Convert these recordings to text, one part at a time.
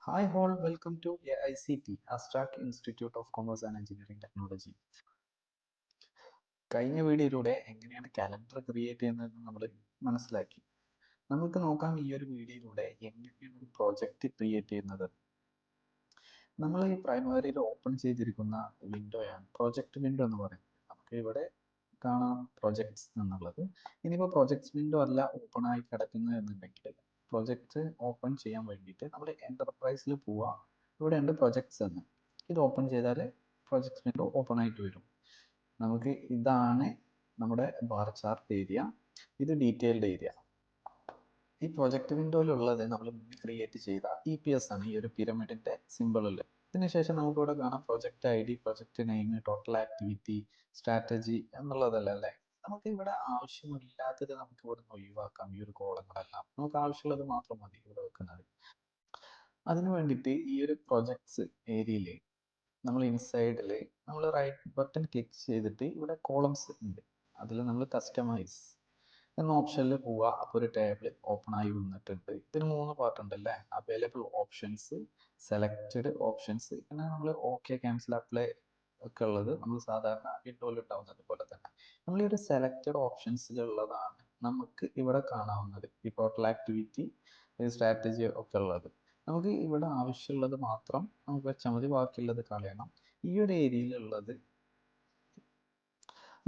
Hi all, welcome to AICT, Abstract Institute of Commerce and Engineering Technology. കഴിഞ്ഞ വീഡിയോയിലൂടെ എങ്ങനെയാണ് calendar create ചെയ്യുന്നതെന്ന് നമ്മൾ മനസ്സിലാക്കി. നമുക്ക് നോക്കാം ഈ ഒരു വീഡിയോയിലൂടെ എങ്ങനെയാണ് ഒരു പ്രോജക്റ്റ് ക്രിയേറ്റ് ചെയ്യുന്നത്. നമ്മൾ ഈ പ്രൈമറിയിൽ ഓപ്പൺ ചെയ്തിരിക്കുന്ന വിൻഡോയാണ് പ്രോജക്റ്റ് വിൻഡോ എന്ന് പറയുന്നത്. നമുക്ക് ഇവിടെ കാണാം പ്രൊജക്ട്സ് എന്നുള്ളത്. ഇനിയിപ്പോൾ പ്രൊജക്ട്സ് വിൻഡോ അല്ല ഓപ്പൺ ആയി കിടക്കുന്നത് എന്നുണ്ടെങ്കിൽ പ്രൊജക്റ്റ് ഓപ്പൺ ചെയ്യാൻ വേണ്ടിയിട്ട് നമ്മൾ എൻ്റർപ്രൈസിൽ പോവുക. ഇവിടെ ഉണ്ട് പ്രൊജക്ട്സ് എന്ന്. ഇത് ഓപ്പൺ ചെയ്താൽ പ്രൊജക്ട്സ് വിൻഡോ ഓപ്പൺ ആയിട്ട് വരും. നമുക്ക് ഇതാണ് നമ്മുടെ ബാർ ചാർട്ട് ഏരിയ, ഇത് ഡീറ്റെയിൽഡ് ഏരിയ. ഈ പ്രൊജക്ട് വിൻഡോയിലുള്ളത് നമ്മൾ ക്രിയേറ്റ് ചെയ്ത EPS ആണ്, ഈ ഒരു പിരമിഡിന്റെ സിമ്പിളിൽ. ഇതിനുശേഷം നമുക്ക് ഇവിടെ കാണാം project ID, project name, total activity, strategy എന്നുള്ളതല്ല അല്ലേ. നമുക്ക് ഇവിടെ ആവശ്യമില്ലാത്തത് നമുക്ക് ഇവിടെ നിന്ന് ഒഴിവാക്കാം. ഈ ഒരു കോളങ്ങളെല്ലാം നമുക്ക് ആവശ്യമുള്ളത് മാത്രം മതി ഇവിടെ വെക്കുന്നത്. അതിനു വേണ്ടിയിട്ട് ഈ ഒരു പ്രൊജക്ട്സ് ഏരിയയിൽ നമ്മൾ ഇൻസൈഡിൽ നമ്മൾ റൈറ്റ് ബട്ടൺ ക്ലിക്ക് ചെയ്തിട്ട് ഇവിടെ കോളംസ് ഉണ്ട്, അതിൽ നമ്മൾ കസ്റ്റമൈസ് എന്ന ഓപ്ഷനിൽ പോവുക. അപ്പോൾ ഒരു ടേബിൾ ഓപ്പൺ ആയി വന്നിട്ടുണ്ട്. ഇതിന് 3 പാർട്ട് ഉണ്ടല്ലേ, അവൈലബിൾ ഓപ്ഷൻസ്, സെലക്റ്റഡ് ഓപ്ഷൻസ്, പിന്നെ നമ്മൾ ഓക്കെ, ക്യാൻസൽ, അപ്ലൈ ഒക്കെ ഉള്ളത് നമ്മൾ സാധാരണ വിൻഡോയിൽ ഉണ്ടാവുന്നത് പോലെ തന്നെ. നമ്മൾ ഈ ഒരു സെലക്റ്റഡ് ഓപ്ഷൻസിലുള്ളതാണ് നമുക്ക് ഇവിടെ കാണാവുന്നത്. ഈ ടോട്ടൽ ആക്ടിവിറ്റി, സ്ട്രാറ്റജി ഒക്കെ ഉള്ളത് നമുക്ക് ഇവിടെ ആവശ്യമുള്ളത് മാത്രം നമുക്ക് വെച്ചാൽ മതി, ബാക്കിയുള്ളത് കളയണം. ഈ ഒരു ഏരിയയിലുള്ളത്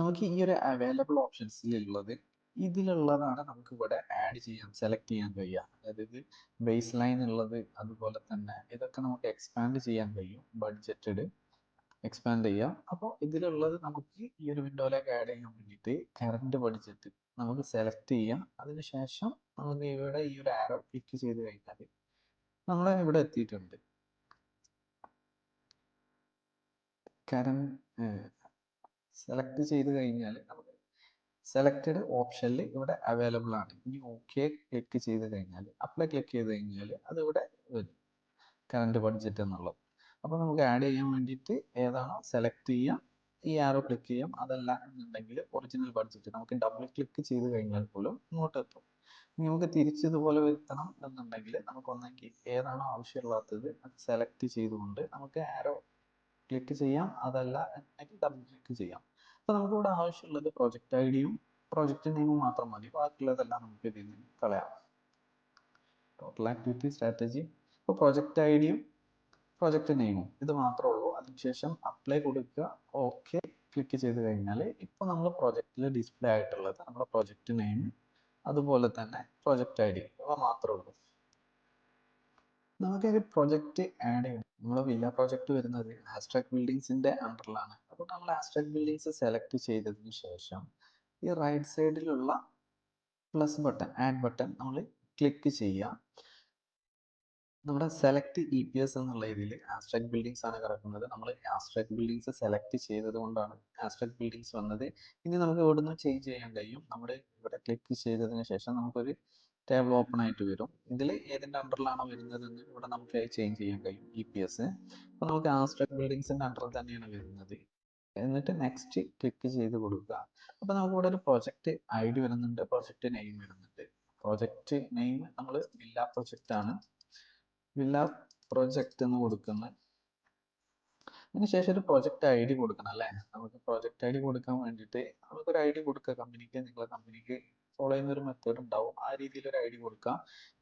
നമുക്ക് ഈ ഒരു അവൈലബിൾ ഓപ്ഷൻസിലുള്ളത് ഇതിലുള്ളതാണ് നമുക്ക് ഇവിടെ ആഡ് ചെയ്യാൻ, സെലക്ട് ചെയ്യാൻ കഴിയുക. അതായത് ബേസ് ലൈൻ ഉള്ളത്, അതുപോലെ തന്നെ ഇതൊക്കെ നമുക്ക് എക്സ്പാൻഡ് ചെയ്യാൻ കഴിയും. ബഡ്ജറ്റഡ് എക്സ്പാൻഡ് ചെയ്യാം. അപ്പോൾ ഇതിലുള്ളത് നമുക്ക് ഈ ഒരു വിൻഡോയിലേക്ക് ആഡ് ചെയ്യാൻ വേണ്ടിയിട്ട് കറണ്ട് ബഡ്ജറ്റ് നമുക്ക് സെലക്ട് ചെയ്യാം. അതിനുശേഷം നമുക്ക് ഇവിടെ ഈ ഒരു ആരോ ക്ലിക്ക് ചെയ്ത് കഴിഞ്ഞാൽ നമ്മൾ ഇവിടെ എത്തിയിട്ടുണ്ട്. കറണ്ട് സെലക്ട് ചെയ്ത് കഴിഞ്ഞാൽ നമുക്ക് സെലക്റ്റഡ് ഓപ്ഷനിൽ ഇവിടെ അവൈലബിൾ ആണ്. ഇനി ഓക്കെ ക്ലിക്ക് ചെയ്ത് കഴിഞ്ഞാൽ, അപ്ലൈ ക്ലിക്ക് ചെയ്ത് കഴിഞ്ഞാൽ അത് ഇവിടെ വരും, കറണ്ട് ബഡ്ജറ്റ് എന്നുള്ളത്. അപ്പോൾ നമുക്ക് ആഡ് ചെയ്യാൻ വേണ്ടിയിട്ട് ഏതാണോ സെലക്ട് ചെയ്യാം, ഈ ആരോ ക്ലിക്ക് ചെയ്യാം. അതല്ല എന്നുണ്ടെങ്കിൽ ഒറിജിനൽ ബഡ്ജറ്റ് നമുക്ക് ഡബിൾ ക്ലിക്ക് ചെയ്ത് കഴിഞ്ഞാൽ പോലും ഇങ്ങോട്ട് എത്തും. ഇനി നമുക്ക് തിരിച്ചതുപോലെ വരുത്തണം എന്നുണ്ടെങ്കിൽ നമുക്ക് ഒന്നെങ്കിൽ ഏതാണോ ആവശ്യമില്ലാത്തത് അത് സെലക്ട് ചെയ്തുകൊണ്ട് നമുക്ക് ആരോ ക്ലിക്ക് ചെയ്യാം. അതല്ല എന്നുണ്ടെങ്കിൽ ഡബിൾ ക്ലിക്ക് ചെയ്യാം. അപ്പോൾ നമുക്കിവിടെ ആവശ്യമുള്ളത് പ്രൊജക്റ്റ് ഐഡിയും പ്രൊജക്റ്റ് നെയിമും മാത്രം മതി. ബാക്കിയുള്ളതെല്ലാം നമുക്ക് ഇതിൽ നിന്ന് കളയാം. ടോട്ടൽ ആക്ടിവിറ്റി, സ്ട്രാറ്റജി, ഇപ്പോൾ പ്രൊജക്റ്റ് ഐഡിയും പ്രൊജക്റ്റ് നെയിമും ഇത് മാത്രമേ ഉള്ളൂ. അതിനുശേഷം അപ്ലൈ കൊടുക്കുക, ഓക്കെ ക്ലിക്ക് ചെയ്ത് കഴിഞ്ഞാൽ ഇപ്പോൾ നമ്മൾ പ്രൊജക്റ്റിൽ ഡിസ്പ്ലേ ആയിട്ടുള്ളത് നമ്മുടെ പ്രൊജക്റ്റ് നെയിം, അതുപോലെ തന്നെ പ്രൊജക്റ്റ് ID, ഇവ മാത്രമേ ഉള്ളൂ. നമുക്കൊരു പ്രൊജക്റ്റ് ആഡ് ചെയ്യണം. നമ്മൾ വില്ല പ്രോജക്റ്റ് വരുന്നത് ആസ്ട്രാക്ട് ബിൽഡിങ്സിന്റെ അണ്ടറിലാണ്. അപ്പോൾ നമ്മൾ ആസ്ട്രാക്ട് ബിൽഡിങ്സ് സെലക്ട് ചെയ്തതിന് ശേഷം ഈ റൈറ്റ് സൈഡിലുള്ള പ്ലസ് ബട്ടൺ, ആഡ് ബട്ടൺ നമ്മൾ ക്ലിക്ക് ചെയ്യുക. നമ്മുടെ സെലക്ട് EPS എന്നുള്ള ഇതിൽ ആസ്ട്രാക്ട് ബിൽഡിങ്സ് ആണ് കിടക്കുന്നത്. നമ്മൾ ആസ്ട്രാക്ട് ബിൽഡിങ്സ് സെലക്ട് ചെയ്തത് കൊണ്ടാണ് ആസ്ട്രാക്ട് ബിൽഡിങ്സ് വന്നത്. ഇനി നമുക്ക് ഇവിടുന്ന് ചേഞ്ച് ചെയ്യാൻ കഴിയും. നമ്മൾ ഇവിടെ ക്ലിക്ക് ചെയ്തതിന് ശേഷം നമുക്കൊരു ടേബിൾ ഓപ്പൺ ആയിട്ട് വരും. ഇതിൽ ഏതിൻ്റെ അണ്ടറിലാണോ വരുന്നതെന്ന് ഇവിടെ നമുക്ക് ചേഞ്ച് ചെയ്യാൻ കഴിയും EPS. അപ്പോൾ നമുക്ക് ആസ്ട്രാക്ട് ബിൽഡിങ്സിൻ്റെ അണ്ടറിൽ തന്നെയാണ് വരുന്നത്. എന്നിട്ട് നെക്സ്റ്റ് ക്ലിക്ക് ചെയ്ത് കൊടുക്കുക. അപ്പോൾ നമുക്ക് ഇവിടെ ഒരു പ്രൊജക്റ്റ് ID വരുന്നുണ്ട്, പ്രൊജക്റ്റ് നെയിം വരുന്നുണ്ട്. പ്രൊജക്റ്റ് നെയിം നമ്മൾ വില്ല പ്രൊജക്റ്റ് ആണ്, വില്ല പ്രൊജക്റ്റ് എന്ന് കൊടുക്കുന്നത്. അതിനുശേഷം ഒരു പ്രൊജക്റ്റ് ID കൊടുക്കണം അല്ലേ. നമുക്ക് പ്രൊജക്റ്റ് ID കൊടുക്കാൻ വേണ്ടിയിട്ട് നമുക്കൊരു ID കൊടുക്കുക. കമ്പനിക്ക്, നിങ്ങളുടെ കമ്പനിക്ക് ഫോളോ ചെയ്യുന്ന ഒരു മെത്തേഡ് ഉണ്ടാവും, ആ രീതിയിൽ ഒരു ID കൊടുക്കാം.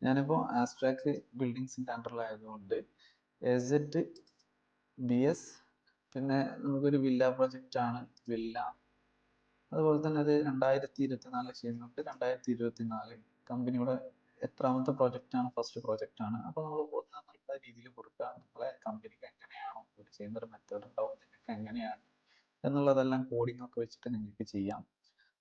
ഞാനിപ്പോൾ ആസ്ട്രാക്ട് ബിൽഡിങ്സിൻ്റെ അണ്ടറിലായതുകൊണ്ട് AZBS, പിന്നെ നമുക്കൊരു വില്ല പ്രൊജക്റ്റ് ആണ്, വില്ല. അതുപോലെ തന്നെ അത് 2024 ചെയ്യുന്നുണ്ട്. 2024 കമ്പനിയുടെ എത്രാമത്തെ പ്രൊജക്റ്റ് ആണ്, ഫസ്റ്റ് പ്രൊജക്റ്റ് ആണ്. അപ്പോൾ നമ്മൾ നല്ല രീതിയിൽ കൊടുക്കുക. നമ്മളെ കമ്പനിക്ക് എങ്ങനെയാണോ ഒരു ചെയ്യുന്ന ഒരു മെത്തേഡ് ഉണ്ടാവും, നിങ്ങൾക്ക് എങ്ങനെയാണ് എന്നുള്ളതെല്ലാം കോഡിംഗ് ഒക്കെ വെച്ചിട്ട് നിങ്ങൾക്ക് ചെയ്യാം.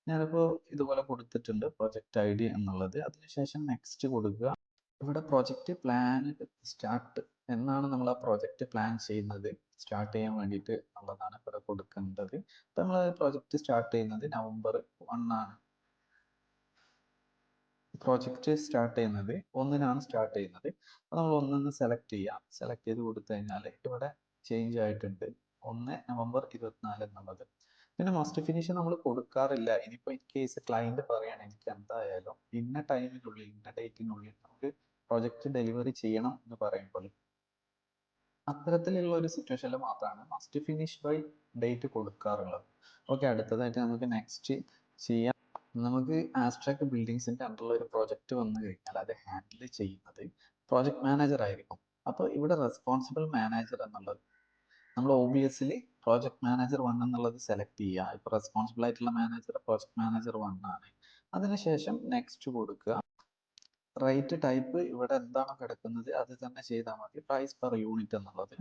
ഞാനിപ്പോൾ ഇതുപോലെ കൊടുത്തിട്ടുണ്ട് പ്രൊജക്റ്റ് ID എന്നുള്ളത്. അതിനുശേഷം നെക്സ്റ്റ് കൊടുക്കുക. ഇവിടെ പ്രൊജക്റ്റ് പ്ലാൻ സ്റ്റാർട്ട് എന്നാണ് നമ്മൾ ആ പ്രൊജക്റ്റ് പ്ലാൻ ചെയ്യുന്നത്. സ്റ്റാർട്ട് ചെയ്യാൻ വേണ്ടിയിട്ട് ഉള്ളതാണ് ഇവിടെ കൊടുക്കേണ്ടത്. അപ്പം നമ്മൾ പ്രൊജക്റ്റ് സ്റ്റാർട്ട് ചെയ്യുന്നത് November 1 ആണ്. പ്രൊജക്റ്റ് സ്റ്റാർട്ട് ചെയ്യുന്നത് 1-നാണ് സ്റ്റാർട്ട് ചെയ്യുന്നത്. അപ്പോൾ നമ്മൾ 1 സെലക്ട് ചെയ്യാം. സെലക്ട് ചെയ്ത് കൊടുത്തു കഴിഞ്ഞാൽ ഇവിടെ ചേഞ്ച് ആയിട്ടുണ്ട്, 1 November 2024 എന്നുള്ളത്. പിന്നെ മസ്റ്റ് ഫിനിഷ് നമ്മൾ കൊടുക്കാറില്ല. ഇനിയിപ്പോൾ ഇൻ കേസ് ക്ലയൻറ്റ് പറയുകയാണ് എനിക്ക് എന്തായാലും ഇന്ന ടൈമിനുള്ളിൽ, ഇന്ന ഡേറ്റിനുള്ളിൽ നമുക്ക് പ്രൊജക്റ്റ് ഡെലിവറി ചെയ്യണം എന്ന് പറയുമ്പോൾ അത്തരത്തിലുള്ള ഒരു സിറ്റുവേഷനിൽ മാത്രമാണ് മസ്റ്റ് ഫിനിഷ് ബൈ ഡേറ്റ് കൊടുക്കാറുള്ളത്. ഓക്കെ, അടുത്തതായിട്ട് നമുക്ക് നെക്സ്റ്റ് ചെയ്യാം. നമുക്ക് ആബ്സ്ട്രാക്ട് ബിൽഡിങ്സിൻ്റെ അണ്ടറിൽ ഒരു പ്രോജക്റ്റ് വന്നു കഴിഞ്ഞാൽ അത് ഹാൻഡിൽ ചെയ്യുന്നത് പ്രോജക്റ്റ് മാനേജർ ആയിരിക്കും. അപ്പോൾ ഇവിടെ റെസ്പോൺസിബിൾ മാനേജർ എന്നുള്ളത് നമ്മൾ OBS പ്രോജക്റ്റ് മാനേജർ 1 എന്നുള്ളത് സെലക്ട് ചെയ്യുക. ഇപ്പോൾ റെസ്പോൺസിബിൾ ആയിട്ടുള്ള മാനേജർ പ്രോജക്റ്റ് മാനേജർ 1 ആണ്. അതിനുശേഷം നെക്സ്റ്റ് കൊടുക്കുക. റേറ്റ് ടൈപ്പ് ഇവിടെ എന്താണോ കിടക്കുന്നത് അത് തന്നെ ചെയ്താൽ മതി, പ്രൈസ് പെർ യൂണിറ്റ് എന്നുള്ളത്.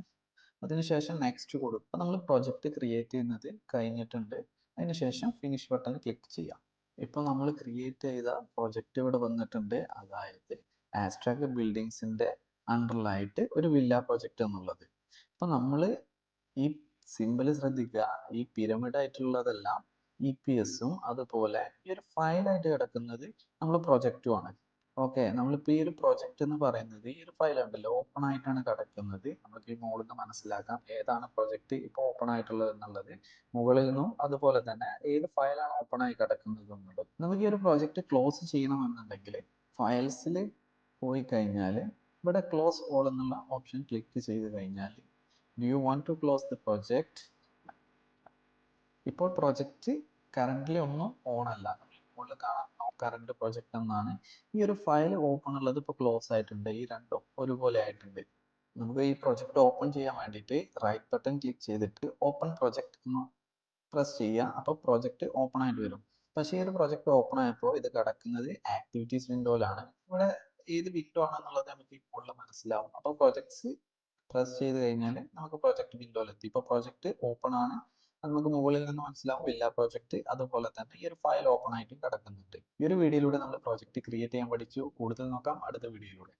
അതിനുശേഷം നെക്സ്റ്റ് കൊടുക്കുക. അപ്പോൾ നമ്മൾ പ്രൊജക്റ്റ് ക്രിയേറ്റ് ചെയ്യുന്നത് കഴിഞ്ഞിട്ടുണ്ട്. അതിനുശേഷം ഫിനിഷ് ബട്ടൺ ക്ലിക്ക് ചെയ്യാം. ഇപ്പോൾ നമ്മൾ ക്രിയേറ്റ് ചെയ്ത പ്രൊജക്റ്റ് ഇവിടെ വന്നിട്ടുണ്ട്. അതായത് ആബ്സ്ട്രാക്ട് ബിൽഡിങ്സിൻ്റെ അണ്ടറിലായിട്ട് ഒരു വില്ല പ്രൊജക്റ്റ് എന്നുള്ളത്. അപ്പോൾ നമ്മൾ ഈ സിമ്പിൾ ശ്രദ്ധിക്കുക, ഈ പിരമിഡ് ആയിട്ടുള്ളതെല്ലാം EPS-ഉം അതുപോലെ ഈ ഒരു ഫയലായിട്ട് കിടക്കുന്നത് നമ്മൾ പ്രൊജക്റ്റുമാണ്. ഓക്കെ, നമ്മളിപ്പോൾ ഈ ഒരു പ്രൊജക്റ്റ് എന്ന് പറയുന്നത് ഈ ഒരു ഫയൽ ഉണ്ടല്ലോ ഓപ്പൺ ആയിട്ടാണ് കിടക്കുന്നത്. നമുക്ക് ഈ മുകളിൽ നിന്ന് മനസ്സിലാക്കാം ഏതാണ് പ്രൊജക്റ്റ് ഇപ്പോൾ ഓപ്പൺ ആയിട്ടുള്ളത് എന്നുള്ളത്. മുകളിൽ നിന്നും അതുപോലെ തന്നെ ഏത് ഫയലാണ് ഓപ്പൺ ആയി കിടക്കുന്നത് എന്നുള്ളത്. നമുക്ക് ഈ ഒരു പ്രൊജക്റ്റ് ക്ലോസ് ചെയ്യണമെന്നുണ്ടെങ്കിൽ ഫയൽസിൽ പോയി കഴിഞ്ഞാൽ ഇവിടെ ക്ലോസ് ഓൾ എന്നുള്ള ഓപ്ഷൻ ക്ലിക്ക് ചെയ്ത് കഴിഞ്ഞാൽ do you want to close the project. ഇപ്പോൾ പ്രൊജക്റ്റ് കറൻ്റ്ലി ഒന്നും ഓൺ അല്ല. മുകളിൽ കാണാം നോ കറണ്ട് പ്രൊജക്റ്റ് എന്നാണ്. ഈ ഒരു ഫയൽ ഓപ്പൺ ഉള്ളത് ഇപ്പോൾ ക്ലോസ് ആയിട്ടുണ്ട്. ഈ രണ്ടും ഒരുപോലെ ആയിട്ടുണ്ട്. നമുക്ക് ഈ പ്രൊജക്റ്റ് ഓപ്പൺ ചെയ്യാൻ വേണ്ടിയിട്ട് റൈറ്റ് ബട്ടൺ ക്ലിക്ക് ചെയ്തിട്ട് ഓപ്പൺ പ്രൊജക്റ്റ് എന്ന് പ്രസ് ചെയ്യുക. അപ്പോൾ പ്രൊജക്റ്റ് ഓപ്പൺ ആയിട്ട് വരും. പക്ഷേ ഈ ഒരു പ്രൊജക്റ്റ് ഓപ്പൺ ആയപ്പോൾ ഇത് കിടക്കുന്നത് ആക്ടിവിറ്റീസ് വിൻഡോയിലാണ്. ഇവിടെ ഏത് വിൻഡോ ആണെന്നുള്ളത് നമുക്ക് ഇപ്പോൾ മനസ്സിലാവും. അപ്പോൾ പ്രൊജക്ട്സ് പ്രസ് ചെയ്ത് കഴിഞ്ഞാൽ നമുക്ക് പ്രൊജക്റ്റ് വിൻഡോയിലെത്തി. ഇപ്പോൾ പ്രൊജക്റ്റ് ഓപ്പൺ ആണ്. അത് നമുക്ക് മുകളിൽ നിന്ന് മനസ്സിലാവും എല്ലാ പ്രോജക്റ്റ്. അതുപോലെ തന്നെ ഈ ഒരു ഫയൽ ഓപ്പൺ ആയിട്ട് കിടക്കുന്നുണ്ട്. ഈ ഒരു വീഡിയോയിലൂടെ നമ്മൾ പ്രോജക്റ്റ് ക്രിയേറ്റ് ചെയ്യാൻ പഠിച്ചു. കൂടുതൽ നോക്കാം അടുത്ത വീഡിയോയിലൂടെ.